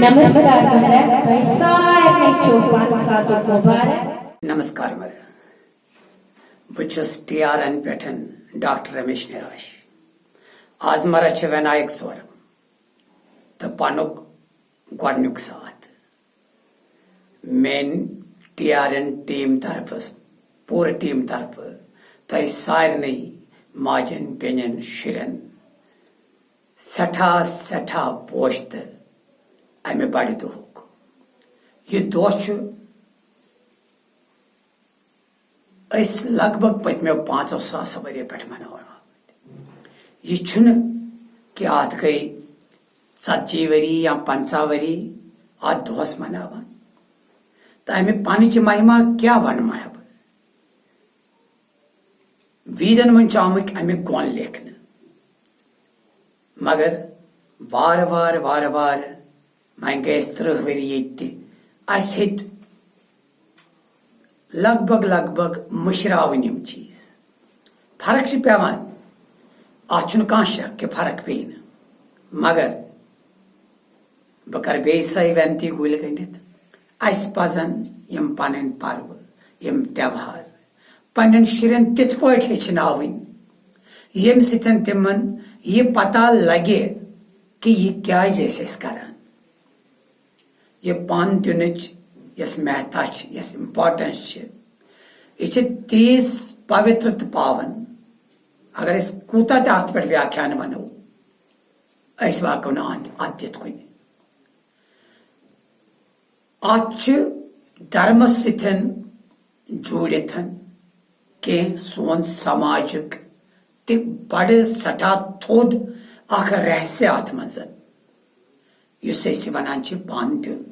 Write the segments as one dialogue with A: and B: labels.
A: नमस्कार नमस्कार बस TRN पे डॉक्टर रमेश निराश आज मरा विनायक चौर तो पनुक गुक साथ मेन TRN टीम तरफ पूरे टीम तरफ तो सारे माजन बेन शुरन सठा सठा पोश तो अमे बड़ दुख यह दह लगभग पत्मो 5,000 वरियो पे मना यह कि अत गई 40 वरी या 50 वरी अत दोहस मनावान तो अमे पन महिमा क्या वन मरब वीरन मन आमुत अमे गोन लेखन मगर वार वार वार वार मैं गए 30 वरी ये लगभग लगभग मुशरावन यम चीज फर्क पेवान अत कह शक कि फर्क पे मगर बह कर बे सही वनती गुल गंडित अस पजन यम पन पर्व यम त्यौहार पन्न शुरन तिथ पे हेचनावन यम सतन तिमन यह पता लगे कि यह क्या करान यह पान दिन यस महत्ता यस इम्पार्टेंस यह तीस पवित्र तो पावन अगर कूता तथ पे व्याख्यान वनो वाको ना अत दित कुन अत धर्म सतन जुड़ित के सोन समाजिक ते बड़ सठा थोद अख रहस्य अत मजन वन पान दिन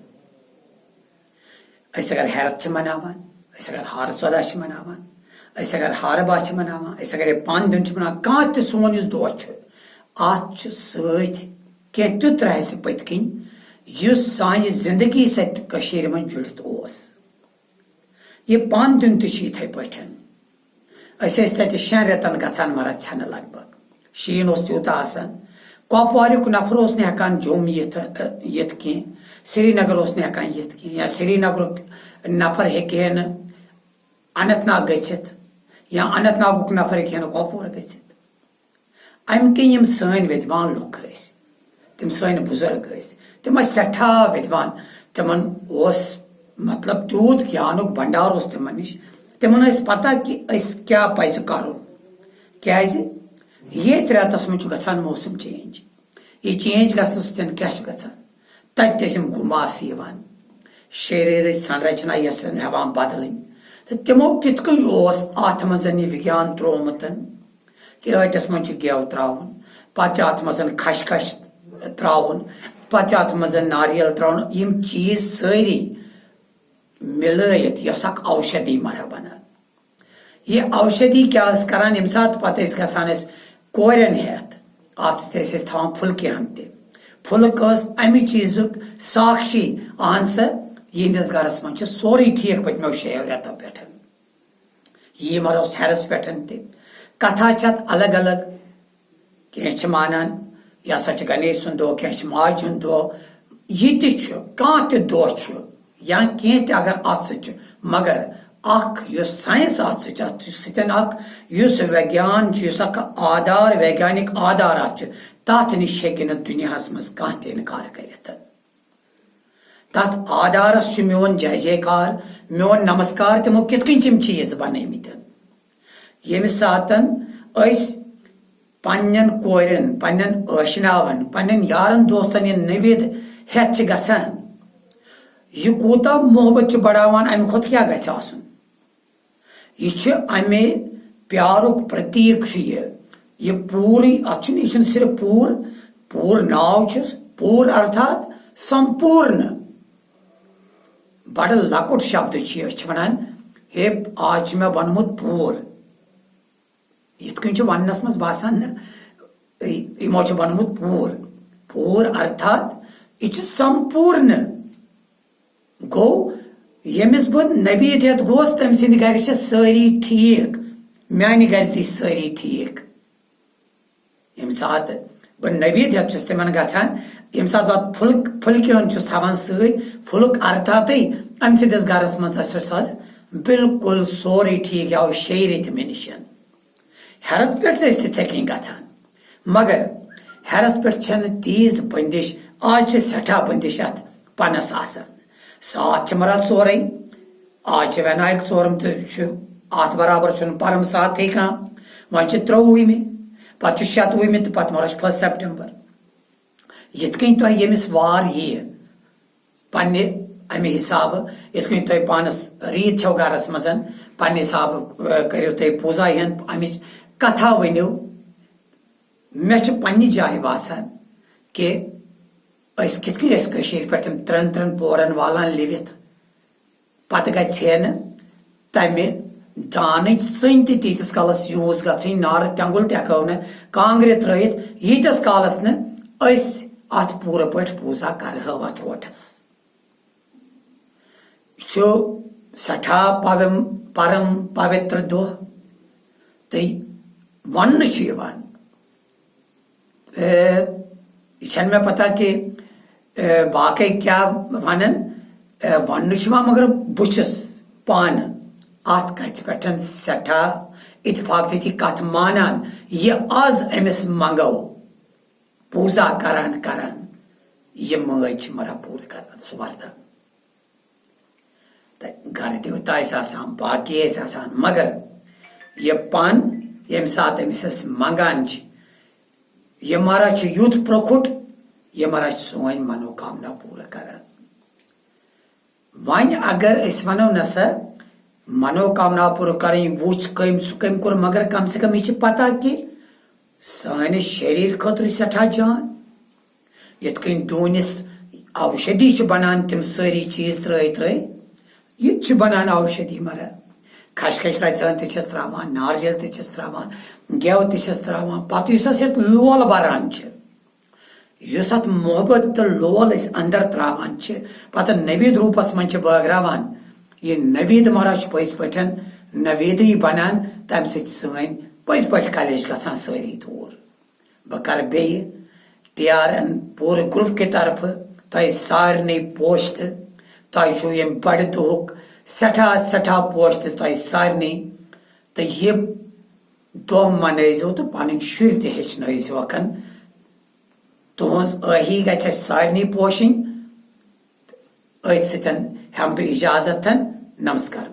A: अगर हैरत मनावान अगर हार सदा मनावान अगर हार बा मनावान अगर पान दिन मनावान कह तो सोन दह अत सह तुत रहस्य पत्किन सान जिंदगी सत मन जुड़ित यह पान दिन तथे पे तत 6 रेतन गचान मरा छन लगभग शीन तूत कपवारुक नफर हेकान जोम ये कह श्रीनगर हेकान ये कह या श्रीनगर नफर हे अनंतनाग गच्छित या अनंतनागुक नफर हे कपवार गच्छित अम किन सन विद्वान लुक तम सन बुजुर्ग तम सठा विद्वान तिमन मतलब तूत ज्ञानुक भंडार तिमन निश तिमन पता कि क्या पज कर क्या ये रेतस मज गसान मौसम चेंज यह चेंज गसन सतन क्या तम गुमास शरीर संरचना यस हेवान बदल तो तिमो कित अत मज विज्ञान त्रोमुत कि अटस मज गेव त्रावन पे अत मज खशखश त्रावन पे अत मज नारियल त्रावन यम चीज सारी मिलत यस औषधि मरह बना यह औषधि क्या करान यम सात पत गसान कोरन हेत अत थवान फुल्के हम फुल्क अमि चीजुक साक्षी अहन सा यहंदिस गरस मन सोरे ठीक पत्मो 6 रेतो पे यह मरो हेरस पे कथा छत अलग अलग कह मानान यह सा गणेश सुन दो कह माज हुंद दो यह तह दह या कह अगर अत मगर साइंस विज्ञान आधार वैज्ञानिक आधार तथ नश हे दुनिया मज कह इनकार कर तथ आधारस मोन जय जयकार मोन नमस्कार तमो कितन चीज बनमित यम सात पन्न कोरन पन्न आशनावन पन्न यारन दोस्तन यह नवेद हेत गसान यह कूता मोहब्बत बढ़ावान अमि खुद क्या गछ आसन यह अमे प्यारुक प्रतीक यह पूरी अत यह सिर्फ पूर नाव पूर अर्थात संपूर्ण बड़ लकुट शब्द वन हे आज मे वनमुत पूर यह वनस मज बासान यमो वनमुत पूर अर्थात यह संपूर्ण गो यमिस बह नबीद हेत गोस तम सिंद गर सारी ठीक म्यान गर ती सारी ठीक यम सात बह नबीद हेत तिमन गछान यम सात बह फुल्कन थवान फुल्क अर्थात अम सिंदिस गरस मज बिल्कुल सोरे ठीक आव 6 रेत मे निशन हेरत पे थे गछान मगर हेरत पे तीज बंदिश आज सठा बंदिश अत पनस आसान सात मरा सोरे आज वैनायक सोरम अत बराबर परम सात वन 23 पे 27 तो पत मर 1 सितंबर यिथकन तुह यमिस वार यह पन्ने अमे हिसाब यिथकन तुह पानस रीत छो गरस मज पन्ने हिसाब करियो तुह पूजा हन अमिच कथा वनियो मे पन्ने जाय बासान कि कितन पे 3 पोरन वालान लिवित पत गन तमि दान सन तीस कालस यूज गन नार तेंगुल तको न कांग्रे त्रत यीतस कालस न अत पूर पे पूजा कर अत रोटस सठा परम पवित्र दह तो वन मे पता कि बाकी क्या वन वन मगर बुछस पान अत कथ पे सठा इतफाक ती कथ मानान यह आज अमिस मंगो पूजा करान करान यह मज मरा पूर कर सुवरदान घर देवता बाकी मगर यह पान यम सात अमिस मंगान यह मारा युथ प्रोखुट यह मारा सोन मनोकामना पूरा कर वन अगर वनो नसा मनोकामना पूरा कर वुच कम सह कम कोर मगर कम से कम यह पता कि सान शरीर खतर सठा जान यिथकन डूनिस औषधि बनान तम सारी चीज त्र यह बनान औषधि मरा खशखश रचन त्रावान नारजल त्रावान गेव त्रावान पत ये लोल बरान अत मोहब्बत तो लोल अंदर त्रावान पत नवीद रूपस मन बागरावान यह नवीद मरा पज पे नवीद बनान तम सन पज पे कलेश गसान सारी दूर बह कर बे TRN पूरे ग्रुप के तरफ तुह सारे पोस्ट तुह यम बड़ दुख सठा सठा पोस्ट तुह सारे तो यह दह मनजो तो पन शुर तचन तुज अही गि सारे पोशन अत सतन हम बह इजाजत नमस्कार।